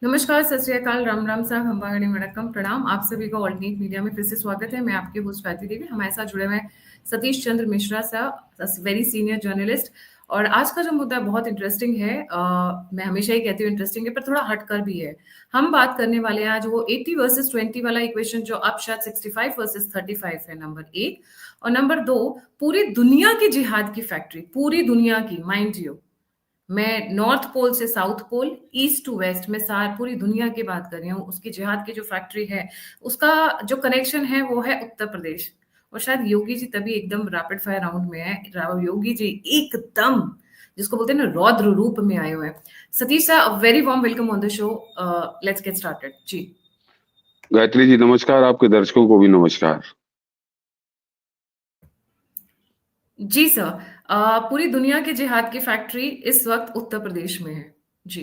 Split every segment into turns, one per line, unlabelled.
नमस्कार, सत श्री अकाल, राम राम साहब, हम्बागणी वणक्कम, प्रणाम। आप सभी का ऑल्टरनेट मीडिया में फिर से स्वागत है। मैं आपकी होस्ट स्वाति देवी। हमारे साथ जुड़े हुए हैं सतीश चंद्र मिश्रा साहब, वेरी सीनियर जर्नलिस्ट। और आज का जो मुद्दा बहुत इंटरेस्टिंग है। मैं हमेशा ही कहती हूँ इंटरेस्टिंग है, पर थोड़ा हटकर भी है। हम बात करने वाले हैं आज वो 80 वर्सेस 20 वाला इक्वेशन, जो अब शायद 65 वर्सेस 35 है, नंबर एक। और नंबर दो, पूरी दुनिया की जिहाद की फैक्ट्री, पूरी दुनिया की, माइंड यू। मैं नॉर्थ पोल से south pole, east to west में सार पूरी दुनिया की बात कर रही हूँ। उसकी जिहाद की जो फैक्ट्री है, उसका जो कनेक्शन है वो है उत्तर प्रदेश। और शायद योगी जी तभी एकदम रैपिड फायर राउंड में है। योगी जी एकदम, जिसको बोलते हैं ना, रौद्र रूप में आए हुए हैं। Satish sir, very warm welcome on the show. Let's get started ji.
Gayatri ji नमस्कार, आपके दर्शकों को भी नमस्कार।
जी सर, पूरी दुनिया की जिहाद की फैक्ट्री इस वक्त उत्तर प्रदेश में है जी।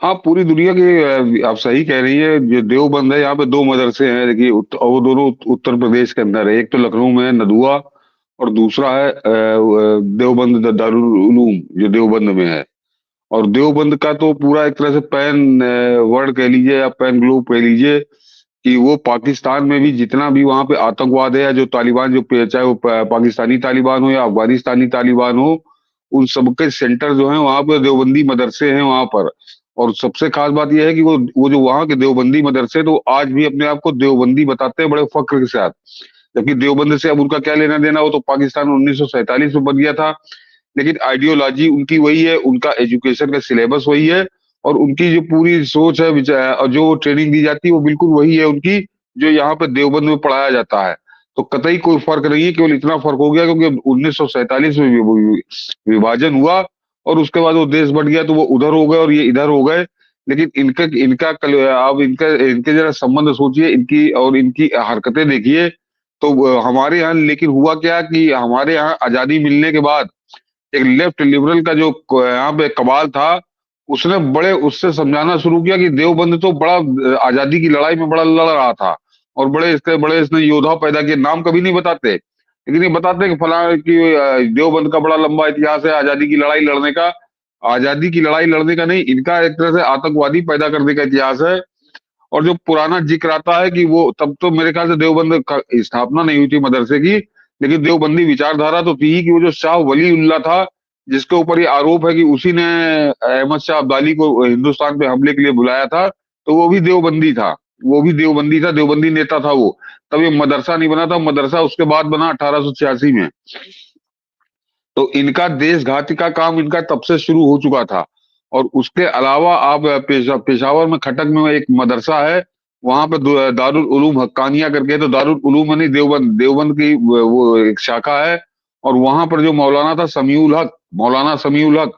हाँ, पूरी दुनिया के आप सही कह रही है। जो देवबंद है, यहाँ पे दो मदरसे हैं। देखिए, वो दोनों उत्तर प्रदेश के अंदर है। एक तो लखनऊ में है, नदुआ, और दूसरा है देवबंद दारुल उलूम, जो देवबंद में है। और देवबंद का तो पूरा एक तरह से पैन वर्ल्ड कह लीजिए या पैन ग्लोब कह लीजिए, कि वो पाकिस्तान में भी जितना भी वहां पे आतंकवाद है, या जो तालिबान, चाहे वो पाकिस्तानी तालिबान हो या अफगानिस्तानी तालिबान हो, उन सबके सेंटर जो है वहां पर देवबंदी मदरसे हैं वहां पर। और सबसे खास बात यह है कि वो जो वहां के देवबंदी मदरसे, तो आज भी अपने आप को देवबंदी बताते हैं बड़े फख्र के साथ। जबकि देवबंद से अब उनका क्या लेना देना, वो तो पाकिस्तान 1947 में बन गया था। लेकिन आइडियोलॉजी उनकी वही है, उनका एजुकेशन का सिलेबस वही है, और उनकी जो पूरी सोच है, विचार और जो ट्रेनिंग दी जाती है, वो बिल्कुल वही है उनकी, जो यहाँ पे देवबंद में पढ़ाया जाता है। तो कतई कोई फर्क नहीं है। केवल इतना फर्क हो गया क्योंकि 1947 में विभाजन हुआ, और उसके बाद वो देश बट गया, तो वो उधर हो गए और ये इधर हो गए। लेकिन इनका इनका अब इनका इनके जरा संबंध सोचिए, इनकी और इनकी हरकतें देखिए। तो हमारे यहाँ लेकिन हुआ क्या कि हमारे यहाँ आजादी मिलने के बाद एक लेफ्ट लिबरल का जो यहाँ पे कबाल था, उसने बड़े उससे समझाना शुरू किया कि देवबंद तो बड़ा आजादी की लड़ाई में बड़ा लड़ रहा था, और बड़े इसने योद्धा पैदा किए। नाम कभी नहीं बताते, लेकिन ये बताते कि फला की देवबंद का बड़ा लंबा इतिहास है आजादी की लड़ाई लड़ने का। आजादी की लड़ाई लड़ने का नहीं, इनका एक तरह से आतंकवादी पैदा करने का इतिहास है। और जो पुराना जिक्र आता है कि वो तब तो मेरे ख्याल से देवबंद का स्थापना नहीं हुई थी मदरसे की, लेकिन देवबंदी विचारधारा तो थी ही, कि वो जो शाह वली उल्लाह था, जिसके ऊपर ये आरोप है कि उसी ने अहमद शाह अब्दाली को हिंदुस्तान पे हमले के लिए बुलाया था, तो वो भी देवबंदी था। वो भी देवबंदी था, देवबंदी नेता था वो। तब ये मदरसा नहीं बना था, मदरसा उसके बाद बना 1886 में। तो इनका देशघाती का काम इनका तब से शुरू हो चुका था। और उसके अलावा आप पेशावर में खटक में एक मदरसा है, वहां पे दारुल उलूम हक्कानिया करके, तो दारुल उलूम यानी देवबंद, देवबंद की वो एक शाखा है। और वहां पर जो मौलाना था समीउल हक, मौलाना समीउल हक,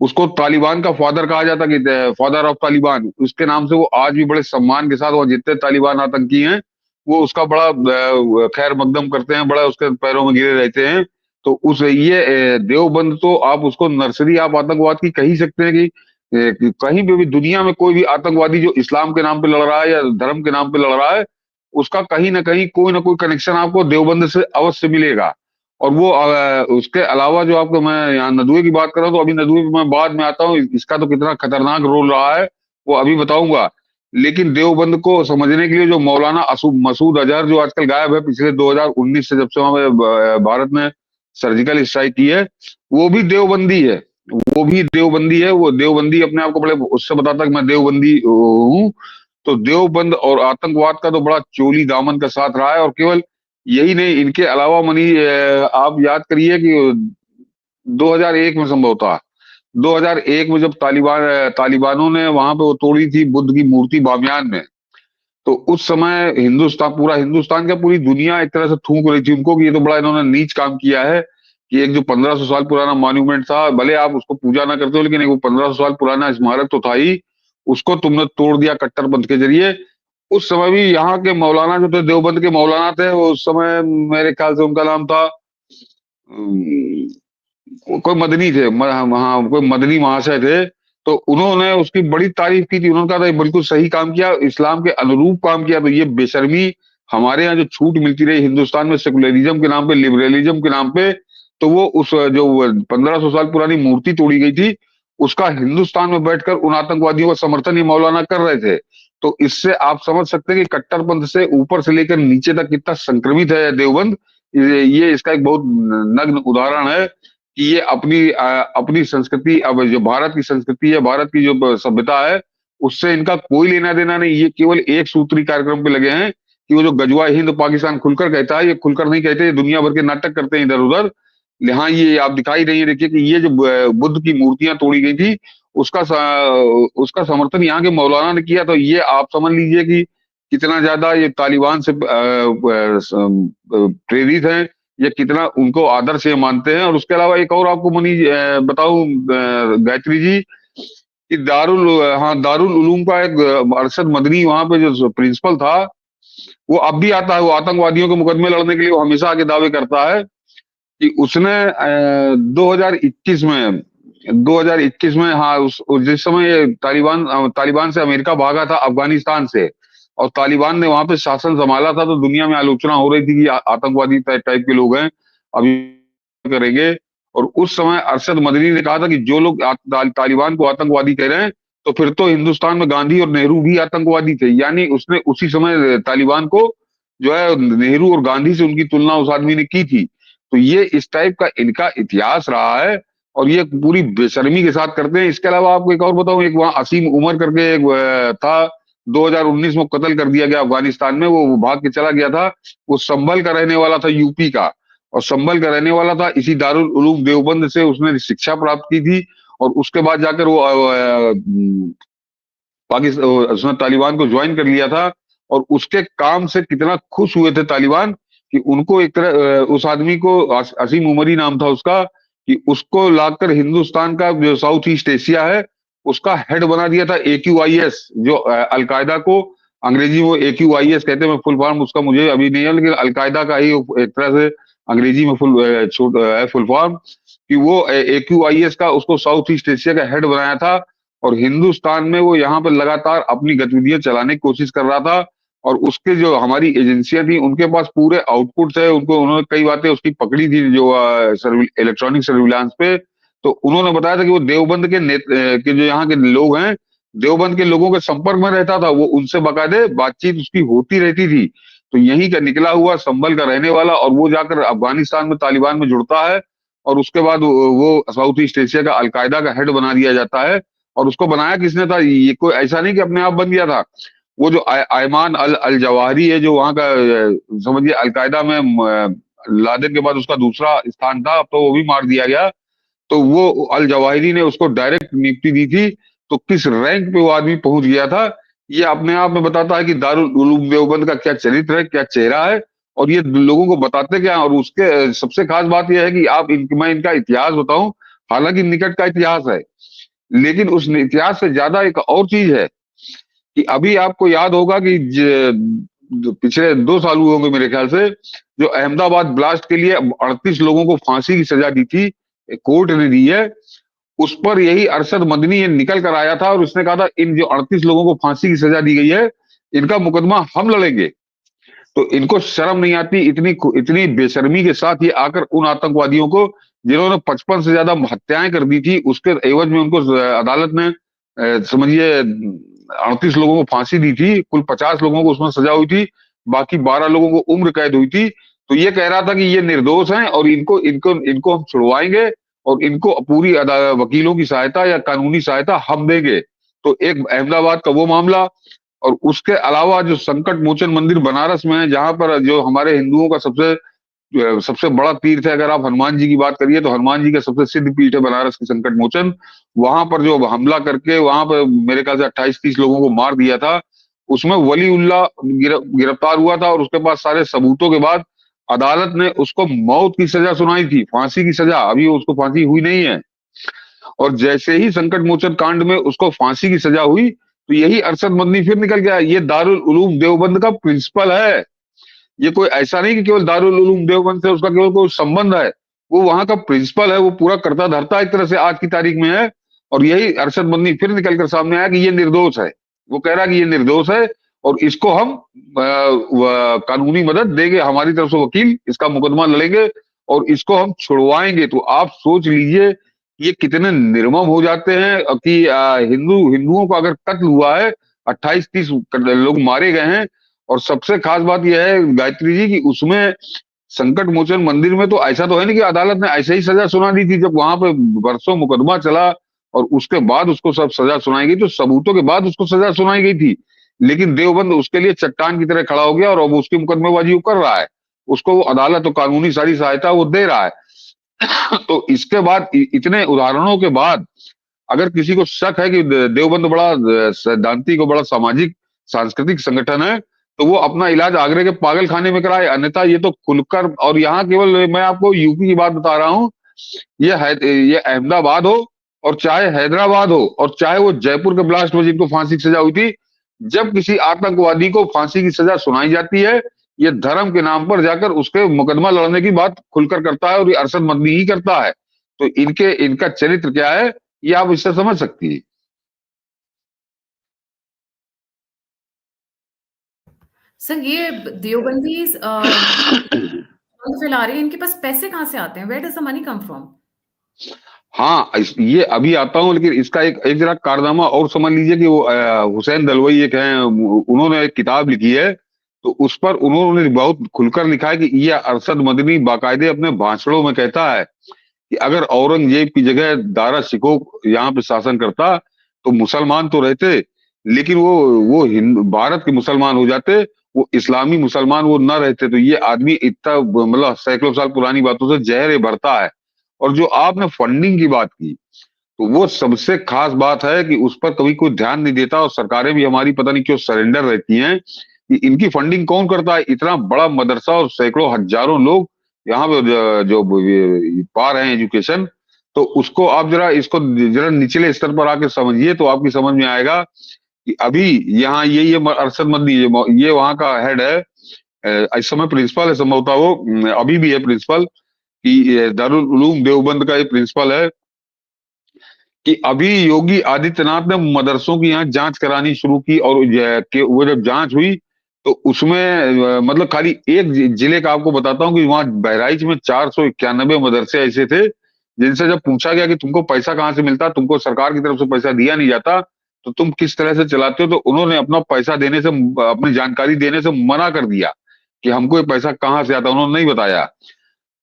उसको तालिबान का फादर कहा जाता, कि फादर ऑफ तालिबान, उसके नाम से वो आज भी बड़े सम्मान के साथ वहां जितने तालिबान आतंकी हैं, वो उसका बड़ा खैर मकदम करते हैं, बड़ा उसके पैरों में गिरे रहते हैं। तो उस ये देवबंद तो आप उसको नर्सरी आप आतंकवाद की कह ही सकते हैं, कि कहीं पे भी दुनिया में कोई भी आतंकवादी जो इस्लाम के नाम पे लड़ रहा है या धर्म के नाम पे लड़ रहा है, उसका कहीं ना कोई कनेक्शन आपको देवबंद से अवश्य मिलेगा। और वो उसके अलावा जो आपको, मैं यहाँ नदुए की बात कर रहा हूँ, तो अभी नदुए पे मैं बाद में आता हूँ, इसका तो कितना खतरनाक रोल रहा है वो अभी बताऊंगा। लेकिन देवबंद को समझने के लिए जो मौलाना मसूद अजहर, जो आजकल गायब है, पिछले 2019 से, जब से वहां भारत में सर्जिकल स्ट्राइक की है, वो भी देवबंदी है। वो भी देवबंदी है। वो देवबंदी अपने आप को बड़े उससे बताता कि मैं देवबंदी हूँ। तो देवबंद और आतंकवाद का तो बड़ा चोली दामन का साथ रहा है। और केवल यही नहीं, इनके अलावा आप याद करिए कि 2001 में संभवतः 2001 में जब तालिबानों ने वहां पे वो तोड़ी थी बुद्ध की मूर्ति बामियान में, तो उस समय हिंदुस्तान, पूरा हिंदुस्तान क्या पूरी दुनिया एक तरह से थूक रही थी उनको, कि ये तो बड़ा इन्होंने नीच काम किया है, कि एक जो 1500 साल पुराना मॉन्यूमेंट था, भले आप उसको पूजा ना करते हो, लेकिन एक वो 1500 साल पुराना स्मारक तो था ही, उसको तुमने तोड़ दिया कट्टरपंथ के जरिए। उस समय भी यहाँ के मौलाना जो थे, देवबंद के मौलाना थे, वो उस समय मेरे ख्याल से उनका नाम था कोई मदनी थे, हाँ कोई मदनी महाशय थे। तो उन्होंने उसकी बड़ी तारीफ की थी। उन्होंने कहा था ये बिल्कुल सही काम किया, इस्लाम के अनुरूप काम किया। तो ये बेशर्मी हमारे यहाँ जो छूट मिलती रही हिंदुस्तान में सेकुलरिज्म के नाम पे, लिबरलिज्म के नाम पे, तो वो उस जो 1500 साल पुरानी मूर्ति तोड़ी गई थी, उसका हिंदुस्तान में बैठकर उन आतंकवादियों का समर्थन ये मौलाना कर रहे थे। तो इससे आप समझ सकते हैं कि कट्टरपंथ से ऊपर से लेकर नीचे तक कितना संक्रमित है देवबंद। ये इसका एक बहुत नग्न उदाहरण है कि ये अपनी संस्कृति, अब जो भारत की संस्कृति है, भारत की जो सभ्यता है, उससे इनका कोई लेना देना नहीं। ये केवल एक सूत्री कार्यक्रम पे लगे हैं कि वो जो गजवा हिंद पाकिस्तान खुलकर कहता है, ये खुलकर नहीं कहते, ये दुनिया भर के नाटक करते हैं इधर उधर। हाँ, ये आप दिखाई रही है, देखिए कि ये जो बुद्ध की मूर्तियां तोड़ी गई थी, उसका समर्थन यहाँ के मौलाना ने किया। तो ये आप समझ लीजिए कि कितना ज्यादा ये तालिबान से प्रेरित हैं, या कितना उनको आदर से मानते हैं। और उसके अलावा एक और आपको बताऊं गायत्री जी, कि दारुल उलूम का एक अरशद मदनी वहां पे जो प्रिंसिपल था, वो अब भी आता है। वो आतंकवादियों के मुकदमे लड़ने के लिए वो हमेशा आगे दावे करता है कि उसने 2021 में, हाँ, जिस समय ये तालिबान से अमेरिका भागा था अफगानिस्तान से, और तालिबान ने वहां पे शासन संभाला था, तो दुनिया में आलोचना हो रही थी कि आतंकवादी टाइप के लोग हैं, अभी करेंगे। और उस समय अरशद मदनी ने कहा था कि जो लोग तालिबान को आतंकवादी कह रहे हैं, तो फिर तो हिंदुस्तान में गांधी और नेहरू भी आतंकवादी थे। यानी उसने उसी समय तालिबान को जो है नेहरू और गांधी से उनकी तुलना उस आदमी ने की थी। तो ये इस टाइप का इनका इतिहास रहा है, और ये पूरी बेशर्मी के साथ करते हैं। इसके अलावा आपको एक और बताऊं, एक वहां असीम उमर करके एक था, 2019 में कत्ल कर दिया गया अफगानिस्तान में। वो भाग के चला गया था। वो संभल का रहने वाला था, यूपी का, और संभल का रहने वाला था। इसी दारुल उलूम देवबंद से उसने शिक्षा प्राप्त की थी, और उसके बाद जाकर वो पाकिस्तान, उसने तालिबान को ज्वाइन कर लिया था। और उसके काम से कितना खुश हुए थे तालिबान, कि उनको एक तरह उस आदमी को, असीम उमरी नाम था उसका, कि उसको लाकर हिंदुस्तान का जो साउथ ईस्ट एशिया है उसका हेड बना दिया था। AQIS, जो अलकायदा को अंग्रेजी में AQIS कहते हैं। फुल फॉर्म उसका मुझे अभी नहीं है, लेकिन अलकायदा का ही एक तरह से अंग्रेजी में फुल फॉर्म, कि वो AQIS का उसको साउथ ईस्ट एशिया का हेड बनाया था। और हिंदुस्तान में वो यहाँ पर लगातार अपनी गतिविधियां चलाने की कोशिश कर रहा था। और उसके जो हमारी एजेंसियां थी उनके पास पूरे आउटपुट्स है। उन्होंने कई बातें उसकी पकड़ी थी जो इलेक्ट्रॉनिक सर्विलांस पे। तो उन्होंने बताया था कि वो देवबंद के जो यहाँ के लोग हैं, देवबंद के लोगों के संपर्क में रहता था। वो उनसे बाकायदे बातचीत उसकी होती रहती थी। तो यहीं का निकला हुआ, संभल का रहने वाला, और वो जाकर अफगानिस्तान में तालिबान में जुड़ता है। और उसके बाद वो साउथ ईस्ट एशिया का अलकायदा का हेड बना दिया जाता है। और उसको बनाया किसने था? ये कोई ऐसा नहीं कि अपने आप बन गया था। वो जो आयमान अल जवाहरी है, जो वहां का समझिए अलकायदा में लादेन के बाद उसका दूसरा स्थान था, अब तो वो भी मार दिया गया। तो वो अल जवाहिरी ने उसको डायरेक्ट नियुक्ति दी थी। तो किस रैंक पे वो आदमी पहुंच गया था, ये अपने आप में बताता है कि दारुल उलूम देवबंद का क्या चरित्र है, क्या चेहरा है। और ये लोगों को बताते क्या। और उसके सबसे खास बात यह है कि मैं इनका इतिहास बताऊं, हालांकि निकट का इतिहास है, लेकिन उस इतिहास से ज्यादा एक और चीज है कि अभी आपको याद होगा कि पिछले 2 साल हुए होंगे मेरे ख्याल से, जो अहमदाबाद ब्लास्ट के लिए 38 लोगों को फांसी की सजा दी थी, कोर्ट ने दी है। उस पर यही अरशद मदनी ये निकल कर आया था, और उसने कहा था इन जो 38 लोगों को फांसी की सजा दी गई है, इनका मुकदमा हम लड़ेंगे। तो इनको शर्म नहीं आती, इतनी इतनी बेशर्मी के साथ ये आकर उन आतंकवादियों को, जिन्होंने 55 से ज्यादा हत्याएं कर दी थी, उसके एवज में उनको अदालत ने समझिए 38 लोगों को फांसी दी थी। कुल 50 लोगों को उसमें सजा हुई थी, बाकी 12 लोगों को उम्र कैद हुई थी। तो ये कह रहा था कि ये निर्दोष हैं, और इनको इनको इनको हम छुड़वाएंगे, और इनको पूरी वकीलों की सहायता या कानूनी सहायता हम देंगे। तो एक अहमदाबाद का वो मामला, और उसके अलावा जो संकट मोचन मंदिर बनारस में है, जहां पर जो हमारे हिंदुओं का सबसे बड़ा तीर्थ है। अगर आप हनुमान जी की बात करिए, तो हनुमान जी का सबसे सिद्ध पीठ है बनारस की संकट मोचन। वहां पर जो हमला करके वहां पर मेरे ख्याल से 28-30 लोगों को मार दिया था, उसमें वलीउल्लाह गिरफ्तार हुआ था। और उसके पास सारे सबूतों के बाद अदालत ने उसको मौत की सजा सुनाई थी, फांसी की सजा। अभी उसको फांसी हुई नहीं है। और जैसे ही संकट मोचन कांड में उसको फांसी की सजा हुई, तो यही अरशद मदनी फिर निकल गया। ये दारुल उलूम देवबंद का प्रिंसिपल है। ये कोई ऐसा नहीं कि केवल दारुल उलूम देवबंद से उसका केवल कोई संबंध है, वो वहां का प्रिंसिपल है। वो पूरा करता धरता एक तरह से आज की तारीख में है। और यही अरशद मदनी फिर निकलकर सामने आया कि ये निर्दोष है। वो कह रहा है कि ये निर्दोष है, और इसको हम कानूनी मदद देंगे, हमारी तरफ से वकील इसका मुकदमा लड़ेंगे, और इसको हम छुड़वाएंगे। तो आप सोच लीजिए ये कितने निर्मम हो जाते हैं कि हिंदुओं का अगर कत्ल हुआ है, 28-30 लोग मारे गए हैं। और सबसे खास बात यह है गायत्री जी कि उसमें संकट मोचन मंदिर में तो ऐसा तो है नहीं कि अदालत ने ऐसे ही सजा सुना दी थी। जब वहां पे बरसों मुकदमा चला और उसके बाद उसको सब सजा सुनाई गई, तो सबूतों के बाद उसको सजा सुनाई गई थी। लेकिन देवबंद उसके लिए चट्टान की तरह खड़ा हो गया और अब उसकी मुकदमेबाजी वो कर रहा है। उसको वो अदालत और कानूनी सारी सहायता वो दे रहा है। तो इसके बाद इतने उदाहरणों के बाद अगर किसी को शक है कि देवबंद बड़ा सैद्धांतिक और बड़ा सामाजिक सांस्कृतिक संगठन है, तो वो अपना इलाज आगरे के पागल खाने में कराए। अन्यथा ये तो खुलकर, और यहाँ केवल मैं आपको यूपी की बात बता रहा हूँ, ये अहमदाबाद हो और चाहे हैदराबाद हो और चाहे वो जयपुर के ब्लास्ट में जिनको फांसी की सजा हुई थी, जब किसी आतंकवादी को फांसी की सजा सुनाई जाती है, ये धर्म के नाम पर जाकर उसके मुकदमा लड़ने की बात खुलकर करता है और ये अरशद मदनी ही करता है। तो इनका चरित्र क्या है, ये आप इससे समझ सकती है।
सर ये देवबंदी फैला रही है, इनके पास पैसे कहाँ से आते हैं? Where does the money come from?
हाँ, ये अभी आता हूँ, लेकिन इसका एक एक जरा कारनामा और समझ लीजिए कि वो हुसैन दलवाई एक हैं, उन्होंने एक किताब लिखी है। तो उस पर उन्होंने बहुत खुलकर लिखा है कि ये अरशद मदनी बाकायदे अपने भाषणों में कहता है कि अगर औरंगजेब की जगह दारा शिकोह यहाँ पे शासन करता तो मुसलमान तो रहते, लेकिन वो हिंदू भारत के मुसलमान हो जाते, वो इस्लामी मुसलमान वो न रहते। तो ये आदमी इतना मतलब सैकड़ों साल पुरानी बातों से जहर भरता है। और जो आपने फंडिंग की बात की, तो वो सबसे खास बात है कि उस पर कभी कोई ध्यान नहीं देता, और सरकारें भी हमारी पता नहीं क्यों सरेंडर रहती हैं कि इनकी फंडिंग कौन करता है। इतना बड़ा मदरसा और सैकड़ों हजारों लोग यहाँ पे जो पा रहे हैं एजुकेशन, तो उसको आप जरा इसको जरा निचले स्तर पर आके समझिए तो आपकी समझ में आएगा कि अभी यहाँ ये अरशद मदनी ये वहाँ का हेड है। इस समय प्रिंसिपल है संभवतः वो, अभी भी है प्रिंसिपल, कि दारुल उलूम देवबंद का एक प्रिंसिपल है। कि अभी योगी आदित्यनाथ ने मदरसों की यहाँ जांच करानी शुरू की, और वो जब जांच हुई तो उसमें मतलब खाली एक जिले का आपको बताता हूँ कि वहां बहराइच में 491 मदरसे ऐसे थे जिनसे जब पूछा गया कि तुमको पैसा कहाँ से मिलता, तुमको सरकार की तरफ से पैसा दिया नहीं जाता, तो तुम किस तरह से चलाते हो, तो उन्होंने अपना पैसा देने से, अपनी जानकारी देने से मना कर दिया कि हमको ये पैसा कहाँ से आता, उन्होंने नहीं बताया।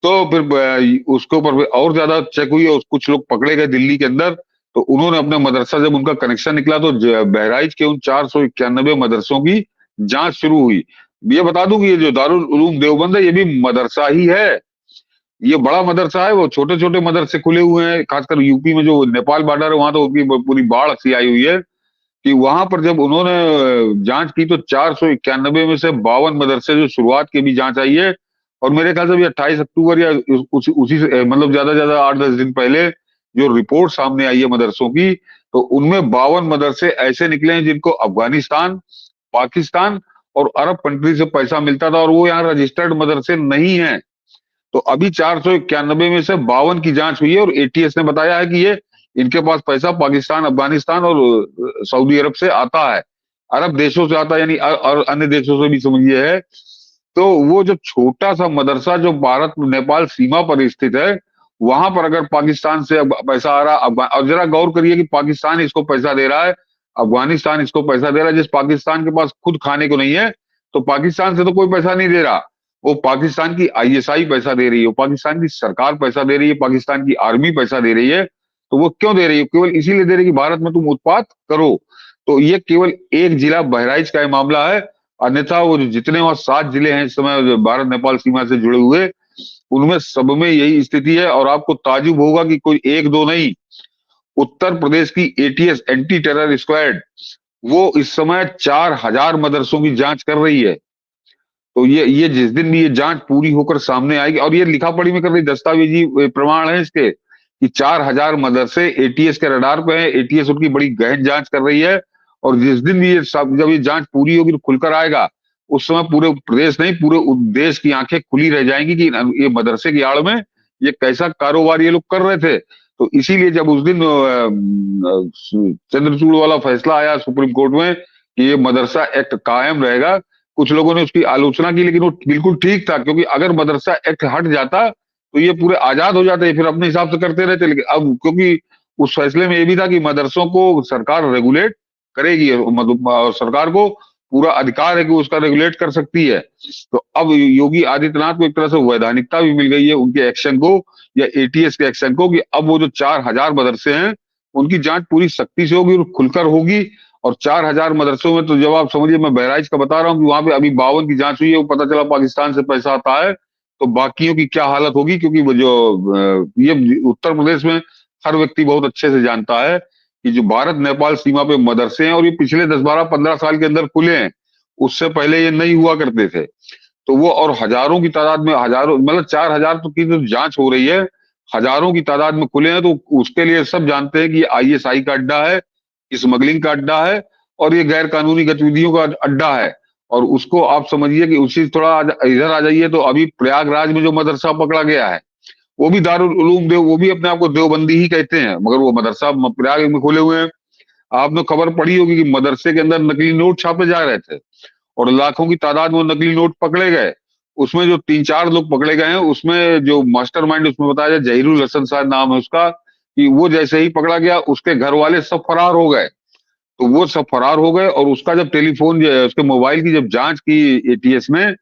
तो फिर उसके ऊपर और ज्यादा चेक हुई और कुछ लोग पकड़े गए दिल्ली के अंदर। तो उन्होंने अपने मदरसा, जब उनका कनेक्शन निकला, तो बहराइच के उन 491 मदरसों की जांच शुरू हुई। ये बता दूं कि ये जो दारुल उलूम देवबंद है, ये भी मदरसा ही है। ये बड़ा मदरसा है, वो छोटे छोटे मदरसे खुले हुए हैं, खासकर यूपी में जो नेपाल बॉर्डर है वहां तो उनकी पूरी बाढ़ सी आई हुई है। कि वहां पर जब उन्होंने जांच की तो 491 में से 52 मदरसे जो शुरुआत की भी जांच आई है। और मेरे ख्याल से अभी 28 अक्टूबर या उसी से मतलब ज्यादा ज्यादा 8-10 दिन पहले जो रिपोर्ट सामने आई है मदरसों की, तो उनमें 52 मदरसे ऐसे निकले हैं जिनको अफगानिस्तान, पाकिस्तान और अरब कंट्री से पैसा मिलता था, और वो यहाँ रजिस्टर्ड मदरसे नहीं है। तो अभी 491 में से 52 की जांच हुई है, और एटीएस ने बताया है कि ये इनके पास पैसा पाकिस्तान, अफगानिस्तान और सऊदी अरब से आता है, अरब देशों से आता है, यानी और अन्य देशों से भी समझिए है। तो वो जो छोटा सा मदरसा जो भारत नेपाल सीमा पर स्थित है, वहां पर अगर पाकिस्तान से पैसा आ रहा, और जरा गौर करिए कि पाकिस्तान इसको पैसा दे रहा है, अफगानिस्तान इसको पैसा दे रहा है। जिस पाकिस्तान के पास खुद खाने को नहीं है, तो पाकिस्तान से तो कोई पैसा नहीं दे रहा, वो पाकिस्तान की आईएसआई पैसा दे रही है, वो पाकिस्तान की सरकार पैसा दे रही है, पाकिस्तान की आर्मी पैसा दे रही है। तो वो क्यों दे रही है? केवल इसीलिए दे रही है कि भारत में तुम उत्पात करो। तो ये केवल एक जिला बहराइच का मामला है। अन्यथा वो जितने वहां 7 जिले हैं इस समय भारत नेपाल सीमा से जुड़े हुए, उनमें सब में यही स्थिति है। और आपको ताजुब होगा कि कोई एक दो नहीं, उत्तर प्रदेश की एटीएस, एंटी टेरर स्क्वाड, वो इस समय 4000 मदरसों की जांच कर रही है। तो ये जिस दिन भी ये जांच पूरी होकर सामने आएगी, और ये लिखा पढ़ी में कर रही, दस्तावेजी प्रमाण है इसके कि 4000 मदरसे एटीएस के रडार पे हैं, एटीएस उनकी बड़ी गहन जांच कर रही है। और जिस दिन भी जब ये जांच पूरी होगी तो खुलकर आएगा, उस समय पूरे प्रदेश नहीं, पूरे देश की आंखें खुली रह जाएंगी कि ये मदरसे की आड़ में ये कैसा कारोबार ये लोग कर रहे थे। तो इसीलिए जब उस दिन चंद्रचूड़ वाला फैसला आया सुप्रीम कोर्ट में कि ये मदरसा एक्ट कायम रहेगा, कुछ लोगों ने उसकी आलोचना की, लेकिन वो बिल्कुल ठीक था, क्योंकि अगर मदरसा एक्ट हट जाता तो ये पूरे आजाद हो जाते, फिर अपने हिसाब से करते रहते। लेकिन अब क्योंकि उस फैसले में ये भी था कि मदरसों को सरकार रेगुलेट करेगी, मतलब और सरकार को पूरा अधिकार है कि उसका रेगुलेट कर सकती है। तो अब योगी आदित्यनाथ को एक तरह से वैधानिकता भी मिल गई है उनके एक्शन को, या एटीएस के एक्शन को, कि अब वो जो 4,000 मदरसे हैं उनकी जांच पूरी सख्ती से होगी और खुलकर होगी। और 4,000 मदरसों में तो जब आप समझिए, मैं बहराइच का बता रहा हूँ कि वहां पे अभी 52 की जांच हुई है, वो पता चला पाकिस्तान से पैसा आता है, तो बाकियों की क्या हालत होगी। क्योंकि वो जो ये उत्तर प्रदेश में हर व्यक्ति बहुत अच्छे से जानता है कि जो भारत नेपाल सीमा पे मदरसे हैं, और ये पिछले 10, 12, 15 साल के अंदर खुले हैं, उससे पहले ये नहीं हुआ करते थे। तो वो, और हजारों की तादाद में, हजारों मतलब 4,000 तो की तो जांच हो रही है, हजारों की तादाद में खुले हैं। तो उसके लिए सब जानते हैं कि ये आईएसआई का अड्डा है, स्मगलिंग का अड्डा है, और ये गैर कानूनी गतिविधियों का अड्डा है। और उसको आप समझिए कि उसी थोड़ा इधर आ जाइए, तो अभी प्रयागराज में जो मदरसा पकड़ा गया है, वो भी दारुल उलूम देव, वो भी अपने आप को देवबंदी ही कहते हैं, मगर वो मदरसा प्रयाग में खोले हुए हैं। आपने खबर पढ़ी होगी कि मदरसे के अंदर नकली नोट छापे जा रहे थे, और लाखों की तादाद में नकली नोट पकड़े गए। उसमें जो 3, 4 लोग पकड़े गए हैं, उसमें जो मास्टरमाइंड उसमें बताया जाए, जहीरुल हसन शायद नाम है उसका, कि वो जैसे ही पकड़ा गया, उसके घर वाले सब फरार हो गए। तो वो सब फरार हो गए, और उसका जब टेलीफोन जो है, उसके मोबाइल की जब जांच की एटीएस में,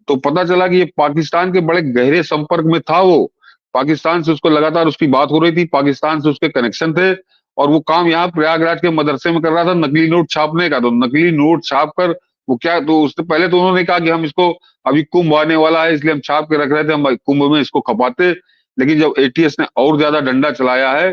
तो पता चला कि ये पाकिस्तान के बड़े गहरे संपर्क में था। वो पाकिस्तान से उसको लगातार उसकी बात हो रही थी, पाकिस्तान से उसके कनेक्शन थे, और वो काम यहाँ प्रयागराज के मदरसे में कर रहा था, नकली नोट छापने का। तो नकली नोट छाप कर वो क्या, तो उससे पहले तो उन्होंने कहा कि हम इसको, अभी कुंभ आने वाला है इसलिए हम छाप के रख रहे थे, हम कुंभ में इसको खपाते। लेकिन जब एटीएस ने और ज्यादा डंडा चलाया है,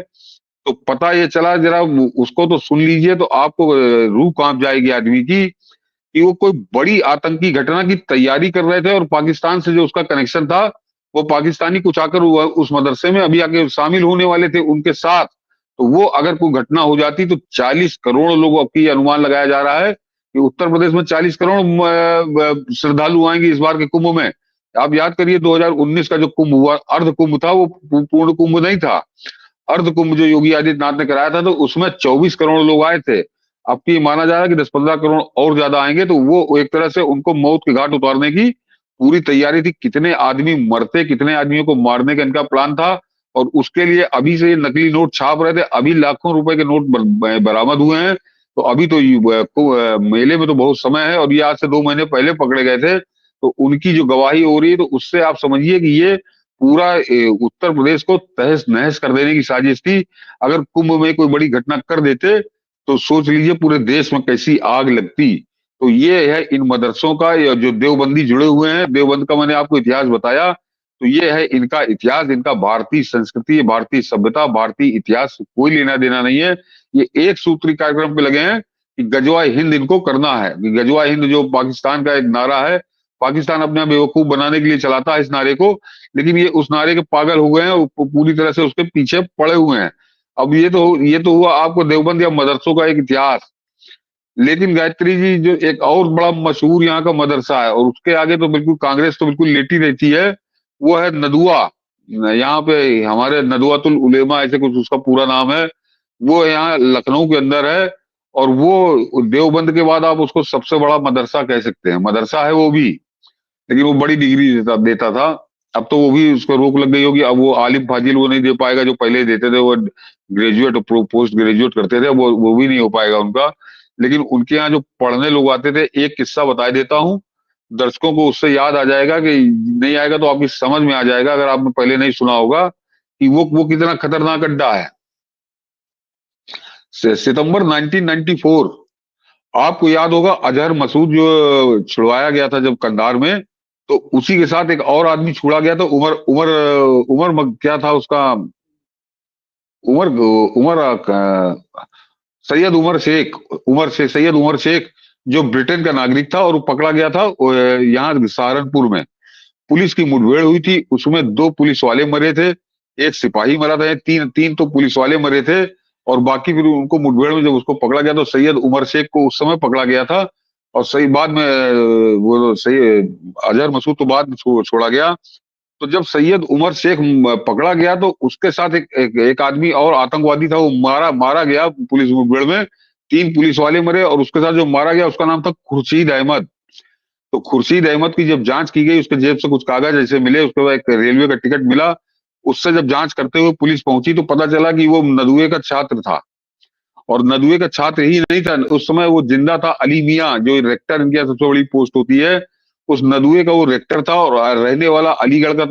तो पता ये चला, जरा उसको तो सुन लीजिए, तो आपको रूह कांप जाएगी आदमी की, कि वो कोई बड़ी आतंकी घटना की तैयारी कर रहे थे, और पाकिस्तान से जो उसका कनेक्शन था, वो पाकिस्तानी कुछ आकर उस मदरसे में अभी आके शामिल होने वाले थे उनके साथ। तो वो अगर कोई घटना हो जाती, तो 40 करोड़ लोगों की अनुमान लगाया जा रहा है कि उत्तर प्रदेश में 40 करोड़ श्रद्धालु आएंगे इस बार के कुंभ में। आप याद करिए 2019 का जो कुंभ हुआ, अर्ध कुंभ था, वो पूर्ण कुंभ नहीं था। अर्ध कुंभ जो योगी आदित्यनाथ ने कराया था, तो उसमें 24 करोड़ लोग आए थे। अब की माना जा रहा है कि 10, 15 करोड़ और ज्यादा आएंगे। तो वो एक तरह से उनको मौत के घाट उतारने की पूरी तैयारी थी। कितने आदमी मरते, कितने आदमियों को मारने का इनका प्लान था, और उसके लिए अभी से ये नकली नोट छाप रहे थे। अभी लाखों रुपए के नोट बरामद हुए हैं। तो अभी तो मेले में तो बहुत समय है, और ये आज से 2 महीने पहले पकड़े गए थे। तो उनकी जो गवाही हो रही है, तो उससे आप समझिए कि ये पूरा उत्तर प्रदेश को तहस नहस कर देने की साजिश थी। अगर कुंभ में कोई बड़ी घटना कर देते, तो सोच लीजिए पूरे देश में कैसी आग लगती। तो ये है इन मदरसों का, या जो देवबंदी जुड़े हुए हैं, देवबंद का मैंने आपको इतिहास बताया। तो ये है इनका इतिहास, इनका भारतीय संस्कृति, भारतीय सभ्यता, भारतीय इतिहास कोई लेना देना नहीं है। ये एक सूत्री कार्यक्रम पे लगे हैं कि गजवा हिंद इनको करना है। कि गजवा हिंद जो पाकिस्तान का एक नारा है, पाकिस्तान अपने बेवकूफ बनाने के लिए चलाता है इस नारे को, लेकिन ये उस नारे के पागल हो गए हैं, पूरी तरह से उसके पीछे पड़े हुए हैं। अब ये तो हुआ आपको देवबंद या मदरसों का एक इतिहास। लेकिन गायत्री जी, जो एक और बड़ा मशहूर यहाँ का मदरसा है, और उसके आगे तो बिल्कुल कांग्रेस तो बिल्कुल लेटी रहती है, वो है नदुआ। यहाँ पे हमारे नदुआतुल उलेमा, ऐसे कुछ उसका पूरा नाम है। वो यहाँ लखनऊ के अंदर है, और वो देवबंद के बाद आप उसको सबसे बड़ा मदरसा कह सकते हैं। मदरसा है वो भी, लेकिन वो बड़ी डिग्री देता था। अब तो वो भी, उसको रोक लग गई होगी। अब वो आलिम फाजिल वो नहीं दे पाएगा जो पहले देते थे, वो ग्रेजुएट और पोस्ट ग्रेजुएट करते थे, वो भी नहीं हो पाएगा उनका। लेकिन उनके यहाँ जो पढ़ने लोग आते थे, एक किस्सा बता देता हूँ, दर्शकों को उससे याद आ जाएगा, कि नहीं आएगा तो आपकी समझ में आ जाएगा अगर आपने पहले नहीं सुना होगा, कि वो कितना खतरनाक अड्डा है। सितंबर 1994, आपको याद होगा अजहर मसूद जो छुड़वाया गया था जब कंधार में, तो उसी के साथ एक और आदमी छुड़ा गया था, उमर उमर क्या था उसका, उमर उमर सैयद उमर शेख, सैयद उमर शेख, जो ब्रिटेन का नागरिक था, और वो पकड़ा गया था यहाँ सहारनपुर में। पुलिस की मुठभेड़ हुई थी, उसमें 2 पुलिस वाले मरे थे, एक सिपाही मरा था, तीन तीन तो पुलिस वाले मरे थे। और बाकी फिर उनको मुठभेड़ में जब उसको पकड़ा गया, तो सैयद उमर शेख को उस समय पकड़ा गया था। और सही बाद में वो सही अजहर मसूद तो बाद में छोड़ा गया। तो जब सैयद उमर शेख पकड़ा गया, तो उसके साथ एक आदमी और आतंकवादी था, वो मारा मारा गया पुलिस मुठभेड़ में। 3 पुलिस वाले मरे, और उसके साथ जो मारा गया उसका नाम था खुर्शीद अहमद। तो खुर्शीद अहमद की जब जांच की गई, उसके जेब से कुछ कागज ऐसे मिले, उसके बाद एक रेलवे का टिकट मिला, उससे जब जांच करते हुए पुलिस पहुंची तो पता चला कि वो नदुए का छात्र था। और नदुए का छात्र ही नहीं था, उस समय वो जिंदा था। अली मियां, जो रेक्टर इनकी सबसे बड़ी पोस्ट होती है, उस नदुए का वो रेक्टर था, और रहने वाला अलीगढ़ का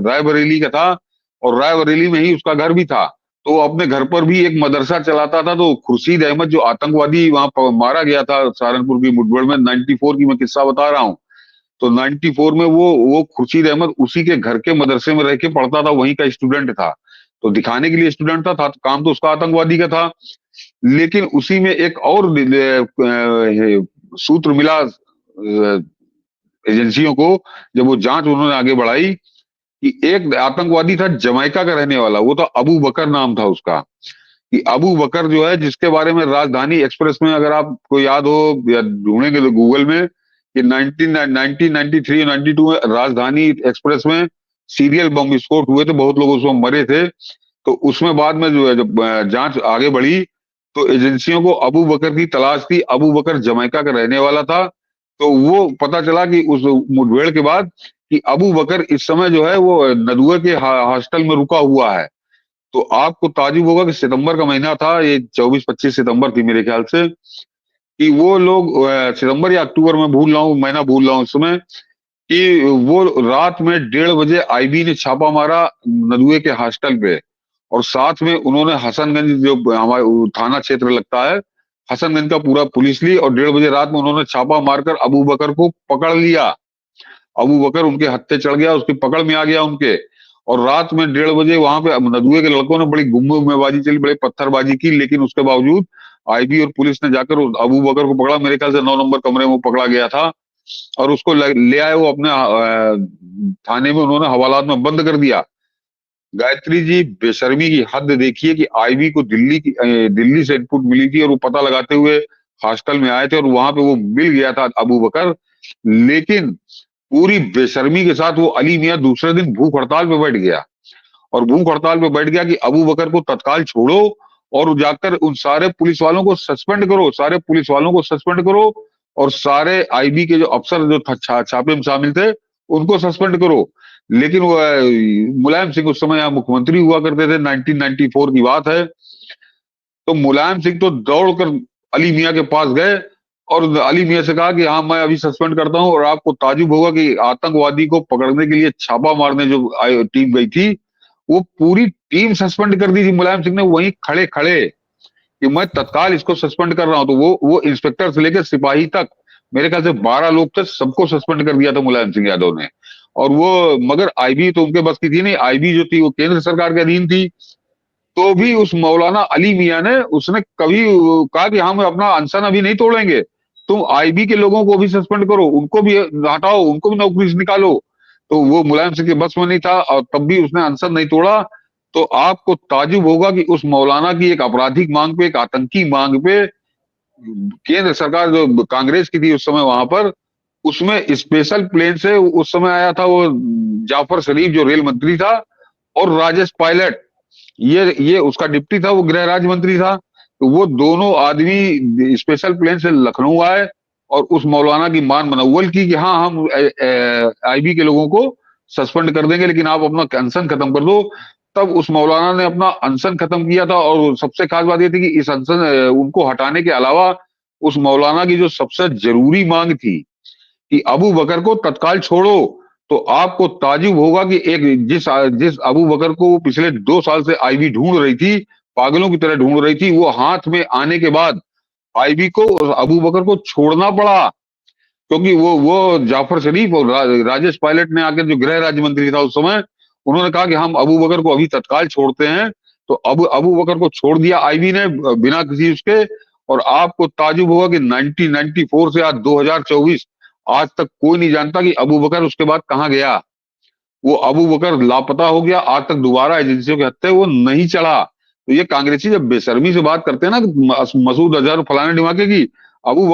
रायबरेली का था, और रायबरेली में ही उसका घर भी था। तो वो अपने घर पर भी एक मदरसा चलाता था। तो खुर्शीद अहमद, जो आतंकवादी वहां पर मारा गया था सहारनपुर की मुठभेड़ में, 94 की मैं किस्सा बता रहा हूँ, तो 94 में वो खुर्शीद अहमद उसी के घर के मदरसे में रह के पढ़ता था, वहीं का स्टूडेंट था। तो दिखाने के लिए स्टूडेंट था, काम तो उसका आतंकवादी का था। लेकिन उसी में एक और सूत्र मिला एजेंसियों को, जब वो जांच उन्होंने आगे बढ़ाई, कि एक आतंकवादी था जमैका का रहने वाला, वो था अबू बकर नाम था उसका। कि अबू बकर जो है, जिसके बारे में राजधानी एक्सप्रेस में, अगर आपको याद हो या ढूंढेंगे तो गूगल में, कि 1993 और 92 में राजधानी एक्सप्रेस में सीरियल बम विस्फोट हुए थे, बहुत लोग उसमें मरे थे। तो उसमें बाद में जो है, जब जांच आगे बढ़ी, तो एजेंसियों को अबू बकर की तलाश थी। अबू बकर जमैका का रहने वाला था। तो वो पता चला कि उस मुठभेड़ के बाद, कि अबू बकर इस समय जो है वो नदुआ के हॉस्टल में रुका हुआ है। तो आपको ताजुब होगा कि सितंबर का महीना था, ये 24-25 सितंबर थी मेरे ख्याल से, कि वो लोग सितंबर या अक्टूबर में भूल रहा हूँ, महीना भूल रहा हूँ इस समय, कि वो रात में 1:30 बजे आईबी ने छापा मारा नदुए के हॉस्टल पे। और साथ में उन्होंने हसनगंज, जो हमारे थाना क्षेत्र लगता है, हसनगंज का पूरा पुलिस ली, और 1:30 बजे रात में उन्होंने छापा मारकर अबू बकर को पकड़ लिया। अबू बकर उनके हत्थे चढ़ गया, उसकी पकड़ में आ गया उनके। और रात में 1:30 बजे वहां पे नदुए के लड़कों ने बड़ी गुम्मेबाजी चली, बड़े पत्थरबाजी की, लेकिन उसके बावजूद आईबी और पुलिस ने जाकर उस अबू बकर को पकड़ा। मेरे ख्याल से 9 नंबर कमरे में वो पकड़ा गया था, और उसको ले आए वो अपने थाने में, उन्होंने हवालात में बंद कर दिया। गायत्री जी, बेशर्मी की हद देखिए, कि आईबी को दिल्ली से इनपुट मिली थी, और वो पता लगाते हुए हॉस्टल में आए थे, और वहां पे वो मिल गया था अबू बकर। लेकिन पूरी बेशर्मी के साथ वो अली मियां दूसरे दिन भूख हड़ताल पे बैठ गया, और भूख हड़ताल पे बैठ गया कि अबू बकर को तत्काल छोड़ो, और जाकर उन सारे पुलिस वालों को सस्पेंड करो, सारे पुलिस वालों को सस्पेंड करो, और सारे आईबी के जो अफसर जो छापे में शामिल थे, उनको सस्पेंड करो। लेकिन वो मुलायम सिंह उस समय यहाँ मुख्यमंत्री हुआ करते थे, 1994 की बात है। तो मुलायम सिंह तो दौड़कर अली मियां के पास गए, और अली मियां से कहा कि हाँ, मैं अभी सस्पेंड करता हूं। और आपको ताजुब होगा कि आतंकवादी को पकड़ने के लिए छापा मारने जो टीम गई थी, वो पूरी टीम सस्पेंड कर दी थी मुलायम सिंह ने, वहीं खड़े खड़े, कि मैं तत्काल इसको सस्पेंड कर रहा हूं। तो वो इंस्पेक्टर से लेकर सिपाही तक, मेरे ख्याल से 12 लोग थे, सबको सस्पेंड कर दिया था मुलायम सिंह यादव ने। और वो, मगर आईबी तो उनके बस की थी नहीं, आईबी जो थी वो केंद्र सरकार के अधीन थी। तो भी उस मौलाना अली मियां ने, उसने कभी कहा कि हम अपना अनशन अभी नहीं तोड़ेंगे, तुम आईबी के लोगों को भी सस्पेंड करो, उनको भी हटाओ, उनको भी नौकरी से निकालो। तो वो मुलायम सिंह के बस में नहीं था, और तब भी उसने अनशन नहीं तोड़ा। तो आपको ताजुब होगा कि उस मौलाना की एक आपराधिक मांग पे, एक आतंकी मांग पे, केंद्र सरकार जो कांग्रेस की थी उस समय वहां पर, उसमें स्पेशल प्लेन से उस समय आया था वो जाफर शरीफ, जो रेल मंत्री था, और राजेश पायलट, ये उसका डिप्टी था, वो गृह राज्य मंत्री था। तो वो दोनों आदमी स्पेशल प्लेन से लखनऊ आए, और उस मौलाना की मान मनव्वल की, कि हाँ, हम आईबी के लोगों को सस्पेंड कर देंगे, लेकिन आप अपना अनशन खत्म कर दो। तब उस मौलाना ने अपना अनशन खत्म किया था। और सबसे खास बात यह थी कि इस अनशन उनको हटाने के अलावा, उस मौलाना की जो सबसे जरूरी मांग थी, कि अबू बकर को तत्काल छोड़ो। तो आपको ताजुब होगा कि एक जिस जिस अबू बकर को वो पिछले 2 साल से आईबी ढूंढ रही थी, पागलों की तरह ढूंढ रही थी, वो हाथ में आने के बाद आईबी को अबू बकर को छोड़ना पड़ा। क्योंकि वो जाफर शरीफ और राजेश पायलट ने आकर, जो गृह राज्य मंत्री था उस समय, उन्होंने कहा कि हम अबू बकर को अभी तत्काल छोड़ते हैं। तो अब अबू बकर को छोड़ दिया आईबी ने, बिना किसी उसके। और आपको ताजुब होगा कि 1994 से आज 2024, आज तक कोई नहीं जानता कि अबू बकर उसके बाद कहाँ गया। वो अबू बकर लापता हो गया, आज तक दोबारा एजेंसियों के हत्थे वो नहीं चढ़ा। तो ये कांग्रेसी जब बेशर्मी से बात करते हैं ना, मसूद अजहर फलाने ढिमाके की, अबू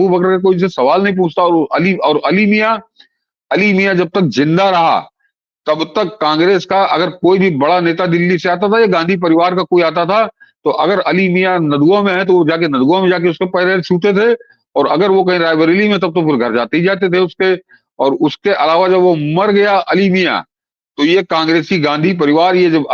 बकर का कोई से सवाल नहीं पूछता। और अली मियां जब तक जिंदा रहा, तब तक कांग्रेस का अगर कोई भी बड़ा नेता दिल्ली से आता था, या गांधी परिवार का कोई आता था, तो अगर अली मियां नदुआ में है, तो वो जाके नदुआ में जाके उसके पैर छूते थे। और अगर वो कहीं रायबरेली में, तब तो फिर घर जाते ही जाते थे उसके। और उसके अलावा जब वो मर गया अली मियां, तो ये कांग्रेसी गांधी परिवार, ये जब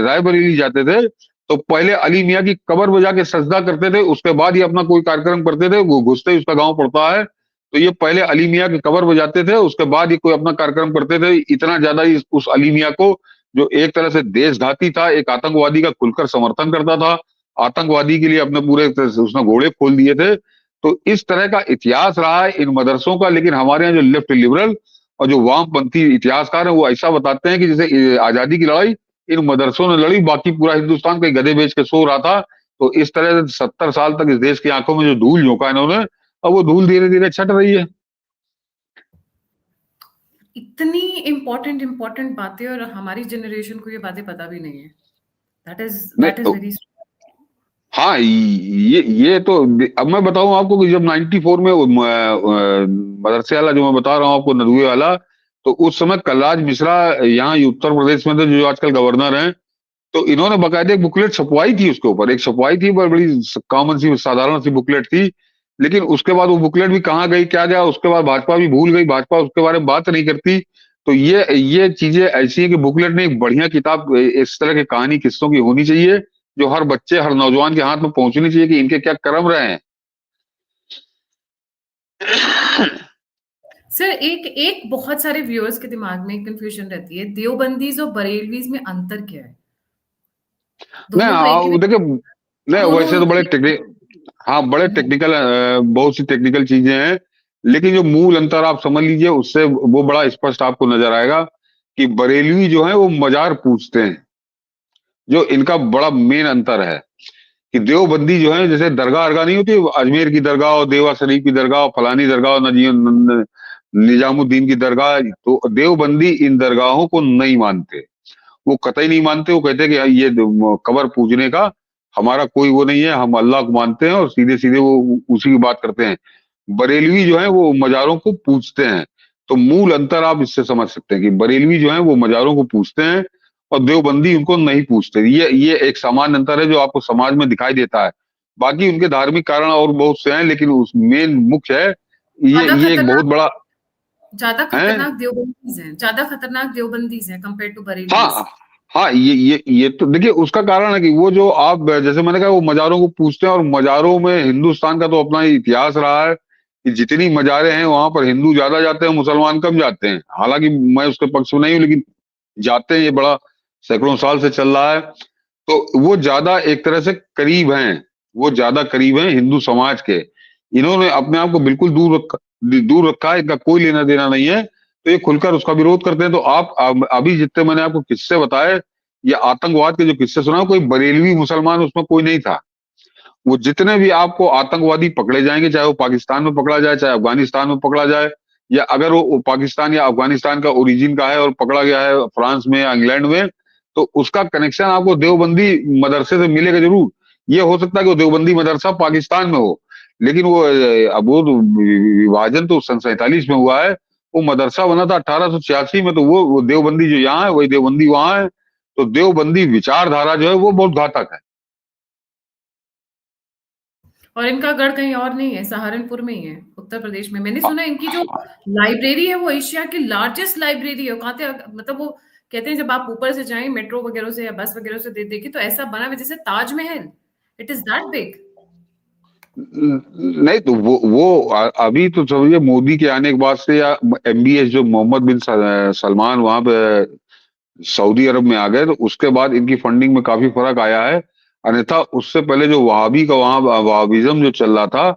रायबरेली जाते थे तो पहले अली मियाँ की कब्र में जाके सजदा करते थे, उसके बाद ये अपना कोई कार्यक्रम करते थे। वो घुसते ही उसका गांव पड़ता है, तो ये पहले अली मियाँ की कब्र में जाते थे, उसके बाद ये कोई अपना कार्यक्रम करते थे। इतना ज्यादा उस अली मियाँ को, जो एक तरह से देशघाती था, एक आतंकवादी का खुलकर समर्थन करता था, आतंकवादी के लिए अपने पूरे उसने घोड़े खोल दिए थे। तो इस तरह का इतिहास रहा है इन मदरसों का। लेकिन हमारे यहाँ जो लेफ्ट लिबरल और जो वामपंथी इतिहासकार हैं वो ऐसा बताते हैं कि जैसे आजादी की लड़ाई इन मदरसों ने लड़ी, बाकी पूरा हिंदुस्तान कहीं गधे बेच के सो रहा था। तो इस तरह से 70 साल तक इस देश की आंखों में जो धूल झोंका इन्होंने, अब वो धूल धीरे धीरे छट रही है।
इतनी इंपॉर्टेंट इंपॉर्टेंट बातें, और हमारी जनरेशन को ये बातें पता भी नहीं है।
नहीं
दैट इज
तो
वेरी।
हाँ, ये तो अब मैं बताऊं आपको कि जब 94 में मदरसे वाला जो मैं बता रहा हूँ आपको, नदुए वाला, तो उस समय कलराज मिश्रा यहाँ उत्तर प्रदेश में थे, जो आजकल गवर्नर हैं। तो इन्होंने बाकायदे एक बुकलेट छपवाई थी, उसके ऊपर एक छपवाई थी, बड़ी कॉमन सी साधारण सी बुकलेट थी। लेकिन उसके बाद वो बुकलेट भी कहाँ गई, क्या गया, उसके बाद भाजपा भी भूल गई, भाजपा उसके बारे में बात नहीं करती। तो ये चीजें ऐसी है कि बुकलेट ने एक बढ़िया किताब इस तरह की कहानी किस्सों की होनी चाहिए, जो हर बच्चे हर नौजवान के हाथ में पहुंचनी चाहिए कि इनके क्या कर्म रहे हैं।
सर, एक एक बहुत सारे व्यूअर्स के दिमाग में कंफ्यूजन रहती है, देवबंदीज और बरेलवीज में अंतर क्या है? दोनों तो एक ही।
देखिए, नहीं
दोनों
वैसे तो बड़े
एक।
हाँ, बड़े
हम्म।
टेक्निकल, बहुत सी टेक्निकल चीजें हैं। लेकिन जो मूल अंतर आप समझ लीजिए, उससे वो बड़ा स्पष्ट आपको नजर आएगा कि बरेलवी जो है वो मजार पूजते हैं, जो इनका बड़ा मेन अंतर है। कि देवबंदी जो है, जैसे दरगाह अरगाह नहीं होती, अजमेर की दरगाह और देवा शरीफ की दरगाह और फलानी दरगाह और निजामुद्दीन की दरगाह, तो देवबंदी इन दरगाहों को नहीं मानते। वो कतई नहीं मानते। वो कहते हैं कि ये कब्र पूजने का हमारा कोई वो नहीं है, हम अल्लाह को मानते हैं, और सीधे सीधे वो उसी की बात करते हैं। बरेलवी जो है वो मजारों को पूजते हैं। तो मूल अंतर आप इससे समझ सकते हैं कि बरेलवी जो है वो मजारों को पूजते हैं और देवबंदी उनको नहीं पूजते। ये एक सामान्य अंतर है जो आपको समाज में दिखाई देता है। बाकी उनके धार्मिक कारण और बहुत से हैं, लेकिन उस मेन मुख्य है,
ज्यादा
ये एक बहुत
खतरनाक
बड़ा
ज्यादा
है।
खतरनाक देवबंदीज हैं, ज्यादा खतरनाक देवबंदीज हैं कंपेयर टू बरेलवीज।
हाँ हाँ, ये तो देखिए, उसका कारण है कि वो जो आप जैसे मैंने कहा, वो मजारों को पूछते हैं। और मजारों में हिंदुस्तान का तो अपना ही इतिहास रहा है कि जितनी मजारें हैं वहां पर हिंदू ज्यादा जाते हैं, मुसलमान कम जाते हैं। हालांकि मैं उसके पक्ष में नहीं हूँ, लेकिन जाते हैं, ये बड़ा सैकड़ों साल से चल रहा है। तो वो ज्यादा एक तरह से करीब हैं, वो ज्यादा करीब हैं हिंदू समाज के। इन्होंने अपने आप को बिल्कुल दूर रखा है, इनका कोई लेना देना नहीं है। तो ये खुलकर उसका विरोध करते हैं। तो आप अभी जितने मैंने आपको किस्से बताए, ये आतंकवाद के जो किस्से सुना, कोई बरेलवी मुसलमान उसमें कोई नहीं था। वो जितने भी आपको आतंकवादी पकड़े जाएंगे, चाहे वो पाकिस्तान में पकड़ा जाए, चाहे अफगानिस्तान में पकड़ा जाए, या अगर वो पाकिस्तान या अफगानिस्तान का ओरिजिन का है और पकड़ा गया है फ्रांस में या इंग्लैंड में, तो उसका कनेक्शन आपको देवबंदी मदरसे से मिलेगा जरूर। ये हो सकता है कि वो देवबंदी मदरसा पाकिस्तान में हो, लेकिन वो अब वो तो विभाजन तो सन 47 में हुआ है। वो मदरसा बना था 1886 में। तो वो देवबंदी जो यहाँ है वही देवबंदी वहां है। तो देवबंदी विचारधारा जो है वो बहुत घातक है।
और इनका गढ़ कहीं और नहीं है, सहारनपुर में ही है, उत्तर प्रदेश में। मैंने
हाँ,
सुना है इनकी जो लाइब्रेरी है वो एशिया की लार्जेस्ट लाइब्रेरी है। कहते हैं, मतलब वो कहते हैं जब आप ऊपर से जाएं मेट्रो वगैरह से या बस वगैरह से देखे तो ऐसा बना हुआ है जैसे Taj Mahal. It is that big.
नहीं तो अभी तो समझिए, मोदी के आने के बाद से, या MBS जो मोहम्मद बिन सलमान वहां पे सऊदी अरब में आ गए, तो उसके बाद इनकी फंडिंग में काफी फर्क आया है। अन्यथा उससे पहले जो वहाबी का वहां वहाबिज्म जो चल रहा था,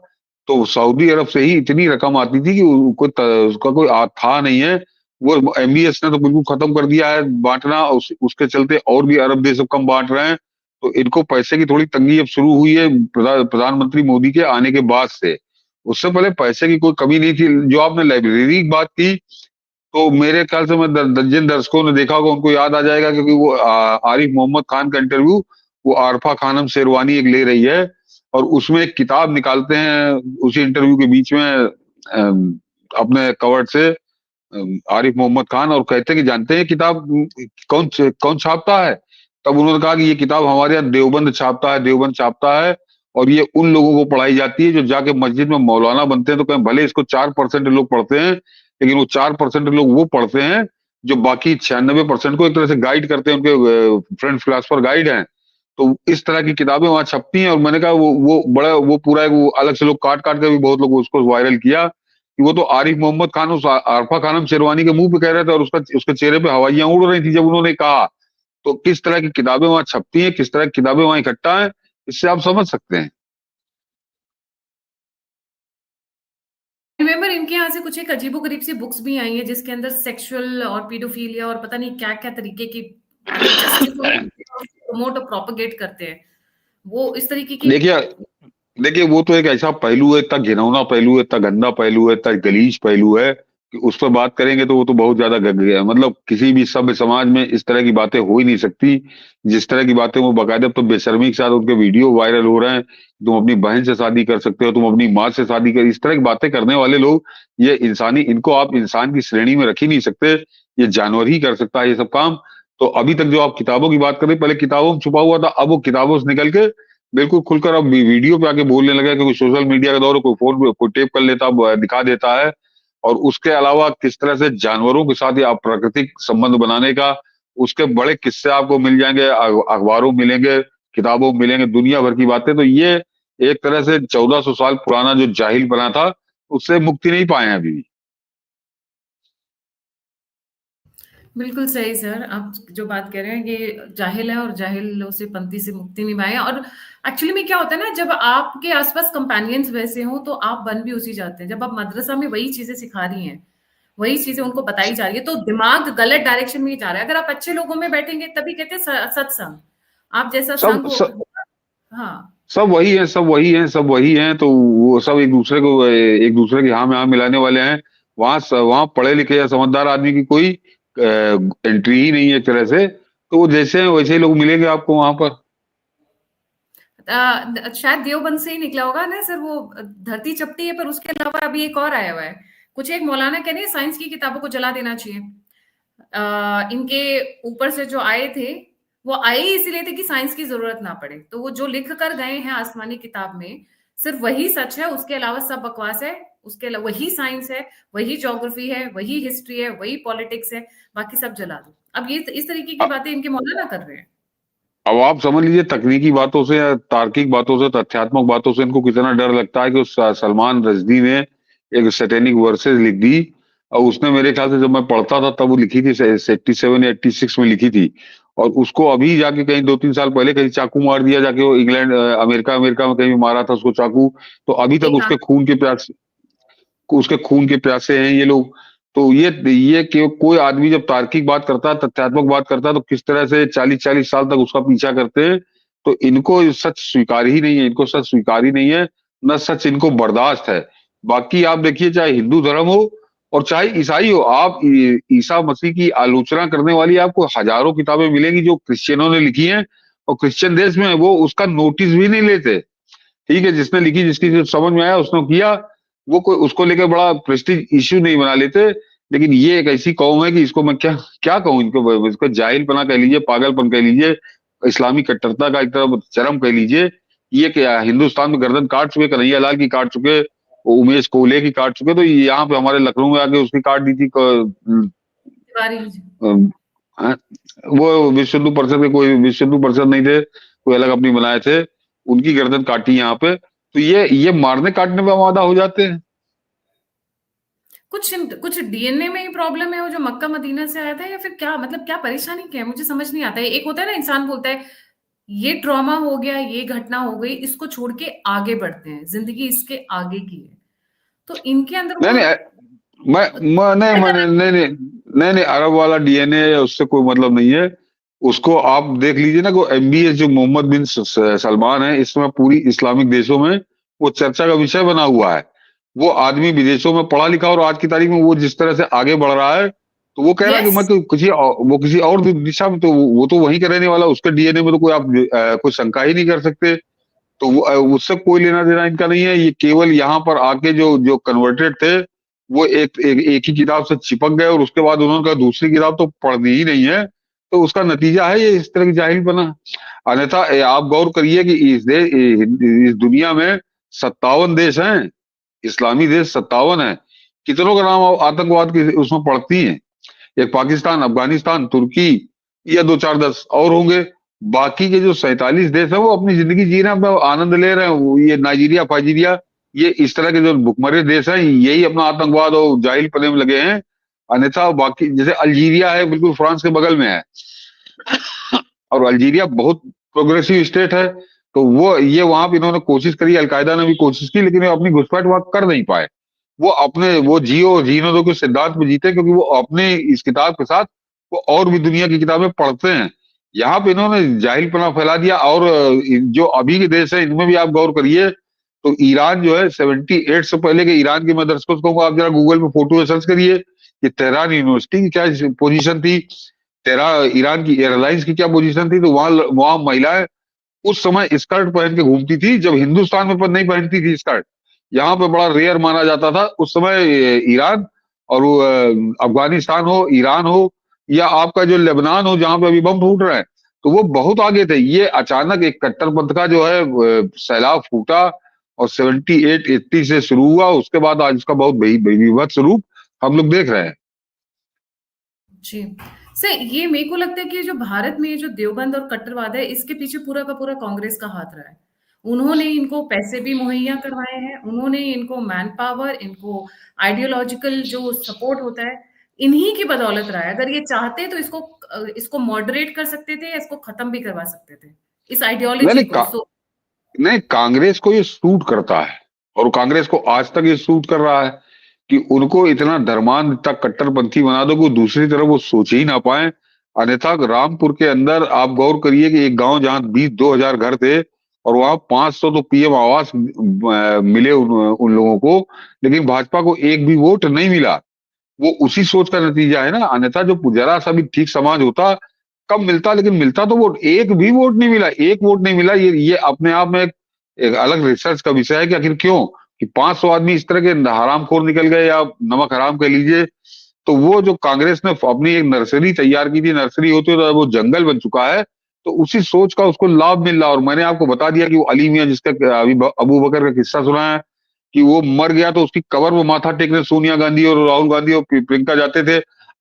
तो सऊदी अरब से ही इतनी रकम आती थी कि उसका कोई था नहीं है। वो MBS ने तो बिल्कुल खत्म कर दिया है बांटना। उसके चलते और भी अरब देश अब कम बांट रहे हैं। तो इनको पैसे की थोड़ी तंगी अब शुरू हुई है प्रधानमंत्री मोदी के आने के बाद से। उससे पहले पैसे की कोई कमी नहीं थी। जो आपने लाइब्रेरी की बात की, तो मेरे ख्याल से मैं जिन दर्शकों ने देखा होगा उनको याद आ जाएगा, क्योंकि वो आरिफ मोहम्मद खान का इंटरव्यू वो आरफा खानम शेरवानी एक ले रही है, और उसमें एक किताब निकालते हैं उसी इंटरव्यू के बीच में, अपने कवर्ड से, आरिफ मोहम्मद खान, और कहते हैं कि जानते हैं किताब कौन छापता है? तब उन्होंने कहा कि ये किताब हमारे यहाँ देवबंद छापता है, देवबंद छापता है। और ये उन लोगों को पढ़ाई जाती है जो जाके मस्जिद में मौलाना बनते हैं। तो कहें भले इसको 4% लोग पढ़ते हैं, लेकिन वो 4% लोग वो पढ़ते हैं जो बाकी 96% को एक तरह से गाइड करते हैं, उनके फ्रेंड फिलोसफर गाइड हैं। तो इस तरह की किताबें वहां छपती हैं, और मैंने कहा वो बड़ा वो पूरा एक वो अलग से लोग काट काट के भी बहुत लोग उसको वायरल किया कि वो तो आरिफ मोहम्मद खान उस आरफा खानम शेरवानी के मुंह पे कह रहे थे, और उसके चेहरे पे हवाइयां उड़ रही थी जब उन्होंने कहा। तो किस तरह की किताबें वहां छपती हैं, किस तरह की किताबें वहां इकट्ठा है, इससे आप समझ सकते हैं।
रिमेम्बर इनके यहाँ से कुछ एक अजीबोगरीब सी बुक्स भी आई है जिसके अंदर सेक्सुअल और पीडोफीलिया और पता नहीं क्या क्या तरीके की, मतलब जस्टिफाई प्रमोट और प्रोपोगेट करते हैं वो इस तरीके की।
देखिए देखिए वो तो एक ऐसा पहलू है, इतना घिनौना पहलू है, इतना गंदा पहलू है, इतना गलीज पहलू है कि उस पर बात करेंगे तो वो तो बहुत ज्यादा गया। मतलब किसी भी सभ्य समाज में इस तरह की बातें हो ही नहीं सकती। जिस तरह की बातें वो बकायदा तो बेशर्मी के साथ उनके वीडियो वायरल हो रहे हैं, तुम अपनी बहन से शादी कर सकते हो, तुम अपनी माँ से शादी कर, इस तरह की बातें करने वाले लोग, ये इंसानी, इनको आप इंसान की श्रेणी में रख ही नहीं सकते। ये जानवर ही कर सकता है ये सब काम। तो अभी तक जो आप किताबों की बात कर रहे, पहले किताबों में छुपा हुआ था, अब वो किताबों से निकल के बिल्कुल खुलकर अब वीडियो पे आके बोलने लगा, क्योंकि सोशल मीडिया का दौर है, कोई फोन पे कोई टेप कर लेता, दिखा देता है। और उसके अलावा किस तरह से जानवरों के साथ ये अप्राकृतिक संबंध बनाने का, उसके बड़े किस्से आपको मिल जाएंगे, अखबारों में मिलेंगे, किताबों में मिलेंगे, दुनिया भर की बातें। तो ये एक तरह से 1400 साल पुराना जो जाहिल बना था, उससे मुक्ति नहीं पाए हैं अभी भी।
बिल्कुल सही सर, आप जो बात कह रहे हैं ये जाहिल है और जाहिलों से पंक्ति से मुक्ति नहीं पाए। और एक्चुअली में क्या होता है ना, जब आपके आसपास कंपेनियंस वैसे हों तो आप बन भी उसी जाते हैं। जब आप मदरसा में वही चीजें सिखा रही हैं, वही चीजें उनको बताई जा रही है, तो दिमाग गलत डायरेक्शन में ही जा रहा है। अगर आप अच्छे लोगों में बैठेंगे तभी कहते हैं सत्संग, आप जैसा
सब
संग हो।
सब
हाँ।
सब वही है, सब वही है, सब वही है। तो वो सब एक दूसरे के हाँ में हाँ मिलाने वाले हैं। वहां पढ़े लिखे या समझदार आदमी की कोई एंट्री ही नहीं है एक तरह से। तो वो जैसे हैं वैसे ही लोग मिलेंगे आपको वहां पर।
शायद देवबंद से ही निकला होगा ना सर वो, धरती चपटी है। पर उसके अलावा अभी एक और आया हुआ है, कुछ एक मौलाना कह रहे हैं साइंस की किताबों को जला देना चाहिए। इनके ऊपर से जो आए थे वो आए ही इसलिए थे कि साइंस की जरूरत ना पड़े। तो वो जो लिख कर गए हैं आसमानी किताब में, सिर्फ वही सच है, उसके अलावा सब बकवास है। उसके अलावा वही साइंस है, वही ज्योग्राफी है, वही हिस्ट्री है, वही पॉलिटिक्स है, बाकी सब जला दो। अब ये इस तरीके की बातें इनके मौलाना कर रहे हैं।
अब आप समझ लीजिए, तकनीकी बातों से या तार्किक बातों से, तथ्यात्मक बातों से इनको कितना डर लगता है कि उस सलमान रश्दी ने एक सैटेनिक वर्सेस लिख दी। और उसने मेरे ख्याल से जब मैं पढ़ता था तब वो लिखी थी 87 या 86 में लिखी थी। और उसको अभी जाके कहीं 2-3 साल पहले कहीं चाकू मार दिया जाके, वो इंग्लैंड अमेरिका अमेरिका में कहीं भी मारा था उसको चाकू। तो अभी तक
एक
उसके खून के प्यासे हैं ये लोग। तो ये कि कोई आदमी जब तार्किक बात करता है, तथ्यात्मक बात करता है, तो किस तरह से 40-40 साल तक उसका पीछा करते हैं। तो इनको सच स्वीकार ही नहीं है, इनको सच स्वीकार ही नहीं है, न सच इनको बर्दाश्त है। बाकी आप देखिए, चाहे हिंदू धर्म हो और चाहे ईसाई हो, आप ईसा मसीह की आलोचना करने वाली आपको हजारों किताबें मिलेंगी जो क्रिश्चियनों ने लिखी हैं। और क्रिश्चियन देश में वो उसका नोटिस भी नहीं लेते। ठीक है, जिसने लिखी, जिसकी जो समझ में आया उसने किया, वो कोई उसको लेकर बड़ा प्रेस्टीज इश्यू नहीं बना लेते। लेकिन ये एक ऐसी कौम है कि इसको मैं क्या क्या कहूँ, इसको जाहिलपना कह लीजिए, पागलपन कह लीजिए, इस्लामी कट्टरता का एक तरफ चरम कह लीजिए। ये क्या, हिंदुस्तान में गर्दन काट चुके, कन्हैया लाल की काट चुके, उमेश कोले की काट चुके, तो यहाँ पे हमारे लखनऊ में आके उसकी काट दी थी
तिवारी।
हाँ, वो विश्व हिंदू परिषद के, कोई विश्व हिंदू परिषद नहीं थे, कोई अलग अपनी बनाए थे, उनकी गर्दन काटी यहाँ पे। तो ये मारने काटने पे आमादा हो जाते हैं।
कुछ कुछ डीएनए में ही प्रॉब्लम है वो जो मक्का मदीना से आया था, या फिर क्या, मतलब क्या परेशानी क्या है, मुझे समझ नहीं आता है। एक होता है ना, इंसान बोलता है ये ट्रॉमा हो गया, ये घटना हो गई, इसको छोड़ के आगे बढ़ते हैं, जिंदगी इसके आगे की है। तो इनके अंदर
नहीं
वो
नहीं, मैं नहीं मैंने नहीं नहीं नहीं नहीं, अरब वाला डीएनए उससे कोई मतलब नहीं है। उसको आप देख लीजिए ना, को एमबीएस जो मोहम्मद बिन सलमान है, इसमें पूरी इस्लामिक देशों में वो चर्चा का विषय बना हुआ है। वो आदमी विदेशों में पढ़ा लिखा, और आज की तारीख में वो जिस तरह से आगे बढ़ रहा है, तो वो कह रहा है कि
यस।
मैं तो वो किसी और दिशा में, तो वो तो वहीं का रहने वाला, उसके डीएनए में तो कोई आप कोई शंका ही नहीं कर सकते। तो वो उससे कोई लेना देना इनका नहीं है। ये केवल यहाँ पर आके जो जो कन्वर्टेड थे, वो एक ही किताब से चिपक गए, और उसके बाद उन्होंने कहा दूसरी किताब तो पढ़नी ही नहीं है। तो उसका नतीजा है ये इस तरह की जाहिल बना। अन्यथा आप गौर करिए कि इस दुनिया में 57 देश हैं, इस्लामी देश 57 है। कितनों का नाम आप आतंकवाद के उसमें पढ़ती हैं। एक पाकिस्तान, अफगानिस्तान, तुर्की, या 2 4 10 और होंगे। बाकी के जो 47 देश है वो अपनी जिंदगी जी रहे हैं, अपना आनंद ले रहे हैं। ये नाइजीरिया फाइजीरिया, ये इस तरह के जो भुखमरे देश हैं, यही अपना आतंकवाद और जाहिल पने में लगे हैं। अन्यथा बाकी जैसे अल्जीरिया है, बिल्कुल फ्रांस के बगल में है, और अल्जीरिया बहुत प्रोग्रेसिव स्टेट है। तो वो ये वहां पे इन्होंने कोशिश करी, अलकायदा ने भी कोशिश की, लेकिन वो अपनी घुसपैठ वहां कर नहीं पाए। वो अपने वो जियो जीने दो के सिद्धांत में जीते, क्योंकि वो अपने इस किताब के साथ वो और भी दुनिया की किताबें पढ़ते हैं। यहाँ पे इन्होंने जाहिलपना फैला दिया। और जो अभी के देश है इनमें भी आप गौर करिए, तो ईरान जो है 78 से पहले के ईरान की मदरसों को आप जरा गूगल में फोटो सर्च करिए कि तेहरान यूनिवर्सिटी की क्या पोजीशन थी, तेरा ईरान की एयरलाइंस की क्या पोजीशन थी। तो वहां वहां महिलाएं उस समय स्कर्ट पहन के घूमती थी, जब हिंदुस्तान में पर नहीं पहनती थी स्कर्ट। यहाँ पे बड़ा रेयर माना जाता था उस समय। ईरान और अफगानिस्तान हो, ईरान हो, या आपका जो लेबनान हो जहां पे अभी बम फूट रहे हैं, तो वो बहुत आगे थे। ये अचानक एक कट्टरपंथ का जो है सैलाब फूटा, और 78 80 से शुरू हुआ, उसके बाद आज उसका बहुत विभत्स रूप हम लोग देख रहे हैं।
जी सर, ये मेरे को लगता है कि जो भारत में ये जो देवबंद और कट्टरवाद है, इसके पीछे पूरा का पूरा कांग्रेस का हाथ रहा है। उन्होंने इनको पैसे भी मुहैया करवाए हैं, उन्होंने इनको मैन पावर, इनको आइडियोलॉजिकल जो सपोर्ट होता है, इन्हीं की बदौलत रहा है। अगर ये चाहते तो इसको मॉडरेट कर सकते थे, या इसको खत्म भी करवा सकते थे, इस
नहीं
आइडियोलॉजी
नहीं,
को।
नहीं, कांग्रेस को ये सूट करता है, और कांग्रेस को आज तक ये सूट कर रहा है कि उनको इतना धर्मांध, इतना कट्टरपंथी बना दो कि दूसरी तरफ वो सोच ही ना पाए। अन्यथा रामपुर के अंदर आप गौर करिए कि एक गांव जहां 20 2 हजार घर थे, और वहां 500 तो पीएम आवास मिले उन लोगों को, लेकिन भाजपा को एक भी वोट नहीं मिला। वो उसी सोच का नतीजा है ना। अन्यथा जो जरा सा भी ठीक समाज होता, कम मिलता, लेकिन मिलता तो वोट, एक भी वोट नहीं मिला, एक वोट नहीं मिला। ये अपने आप में एक अलग रिसर्च का विषय है कि आखिर क्यों, कि 500 आदमी इस तरह के हरामखोर निकल गए, या नमक हराम कह लीजिए। तो वो जो कांग्रेस ने अपनी एक नर्सरी तैयार की थी, नर्सरी होती है तो वो जंगल बन चुका है। तो उसी सोच का उसको लाभ मिल रहा। और मैंने आपको बता दिया कि वो अली मियां, जिसका अभी अबू बकर का किस्सा सुना है, कि वो मर गया तो उसकी कबर में माथा टेकने सोनिया गांधी और राहुल गांधी और प्रियंका जाते थे।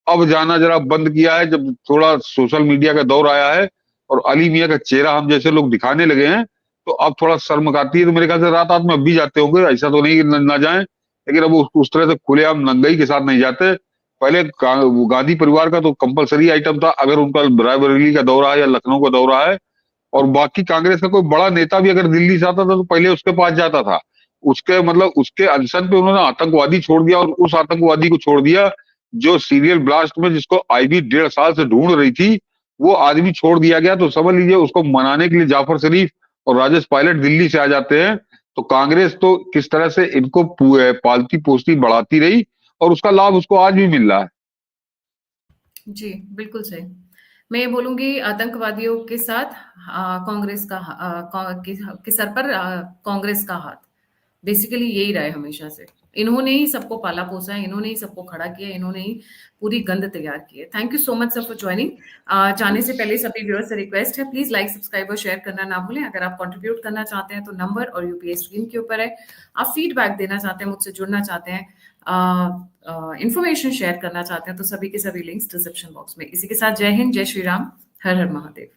अब जाना जरा बंद किया है, जब थोड़ा सोशल मीडिया का दौर आया है और अली मियां का चेहरा हम जैसे लोग दिखाने लगे हैं, तो अब थोड़ा शर्म आती है। तो मेरे ख्याल से रात रात में अब भी जाते होंगे, ऐसा तो नहीं कि ना जाए, लेकिन अब उस तरह से खुलेआम नंगई के साथ नहीं जाते। पहले वो गांधी परिवार का तो कंपलसरी आइटम था, अगर उनका रायबरेली का दौरा है या लखनऊ का दौरा है, और बाकी कांग्रेस का कोई बड़ा नेता भी अगर दिल्ली से आता था तो पहले उसके पास जाता था। उसके मतलब उसके अनशन पे उन्होंने आतंकवादी छोड़ दिया, और उस आतंकवादी को छोड़ दिया जो सीरियल ब्लास्ट में, जिसको आईबी 1.5 साल से ढूंढ रही थी, वो आदमी छोड़ दिया गया। तो समझ लीजिए उसको मनाने के लिए जाफर शरीफ और राजेश पायलट दिल्ली से आ जाते हैं। तो कांग्रेस तो किस तरह से इनको पालती पोसती बढ़ाती रही, और उसका लाभ उसको आज भी मिल रहा है।
जी, बिल्कुल सही। मैं ये बोलूँगी, आतंकवादियों के साथ कांग्रेस का के सर पर कांग्रेस का हाथ। बेसिकली यही रहा है हमेशा से। इन्होंने ही सबको पाला-पोसा है, इन्होंने ही सबको खड़ा किया है, इन्होंने ही पूरी गंद तैयार की है। Thank you so much sir for joining. जाने से पहले सभी व्यूअर्स से रिक्वेस्ट है, प्लीज़ लाइक, सब्सक्राइब और शेयर करना ना भूलें। अगर आप कंट्रीब्यूट करना चाहते हैं तो नंबर और यूपीआई स्क्रीन के ऊपर है। आप फीडबैक देना चाहते हैं, मुझसे जुड़ना चाहते हैं, इन्फॉर्मेशन शेयर करना चाहते हैं, तो सभी के सभी लिंक्स डिस्क्रिप्शन बॉक्स में। इसी के साथ जय हिंद, जय श्री राम, हर हर महादेव।